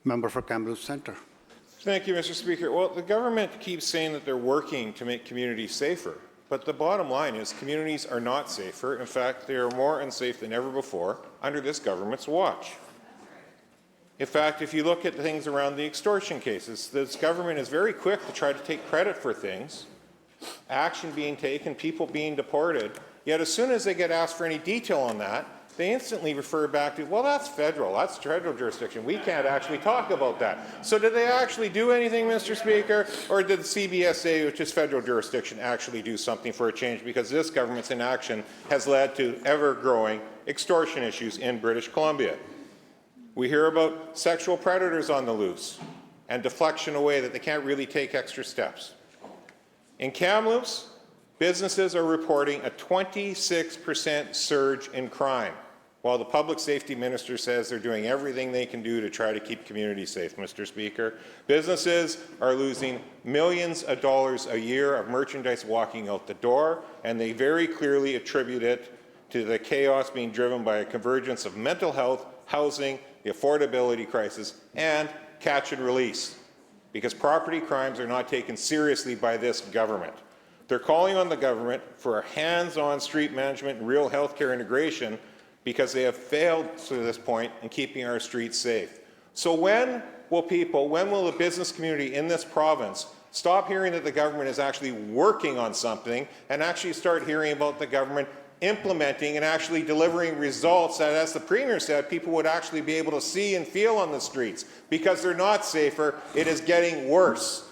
Member for Kamloops Centre. Thank you, Mr. Speaker. Well, the government keeps saying that they're working to make communities safer, but the bottom line is communities are not safer. In fact, they are more unsafe than ever before under this government's watch. In fact, if you look at things around the extortion cases, this government is very quick to try to take credit for things, action being taken, people being deported, yet as soon as they get asked for any detail on that, they instantly refer back to, well, that's federal jurisdiction. We can't actually talk about that. So did they actually do anything, Mr. Speaker? Or did the CBSA, which is federal jurisdiction, actually do something for a change? Because this government's inaction has led to ever-growing extortion issues in British Columbia. We hear about sexual predators on the loose and deflection away that they can't really take extra steps. In Kamloops, businesses are reporting a 26% surge in crime, while the public safety minister says they're doing everything they can do to try to keep communities safe, Mr. Speaker. Businesses are losing millions of dollars a year of merchandise walking out the door, and they very clearly attribute it to the chaos being driven by a convergence of mental health, housing, the affordability crisis, and catch and release, because property crimes are not taken seriously by this government. They're calling on the government for a hands-on street management and real healthcare integration because they have failed to this point in keeping our streets safe. So when will the business community in this province stop hearing that the government is actually working on something and actually start hearing about the government implementing and actually delivering results that, as the Premier said, people would actually be able to see and feel on the streets? Because they're not safer, it is getting worse.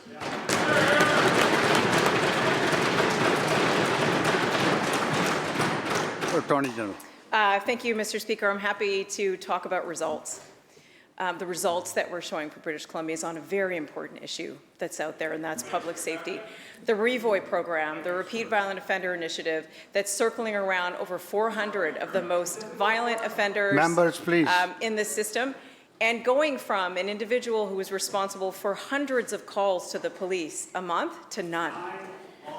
Attorney General. Thank you, Mr. Speaker. I'm happy to talk about results. The results that we're showing for British Columbia is on a very important issue that's out there, and that's public safety. The REVOI program, the Repeat Violent Offender Initiative, that's circling around over 400 of the most violent offenders Members, please. In the system, and going from an individual who was responsible for hundreds of calls to the police a month to none.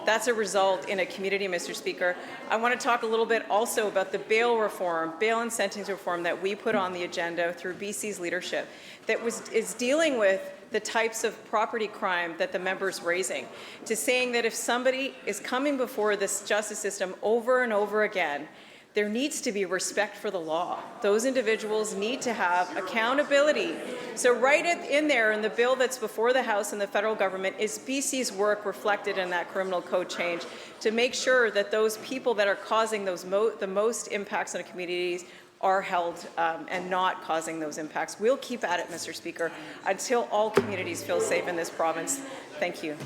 That's a result in a community, Mr. Speaker. I want to talk a little bit also about the bail reform, bail and sentencing reform that we put on the agenda through BC's leadership that is dealing with the types of property crime that the member's raising, to saying that if somebody is coming before this justice system over and over again, there needs to be respect for the law. Those individuals need to have accountability. So right in there in the bill that's before the House and the federal government is BC's work reflected in that criminal code change to make sure that those people that are causing those the most impacts on communities are held and not causing those impacts. We'll keep at it, Mr. Speaker, until all communities feel safe in this province. Thank you.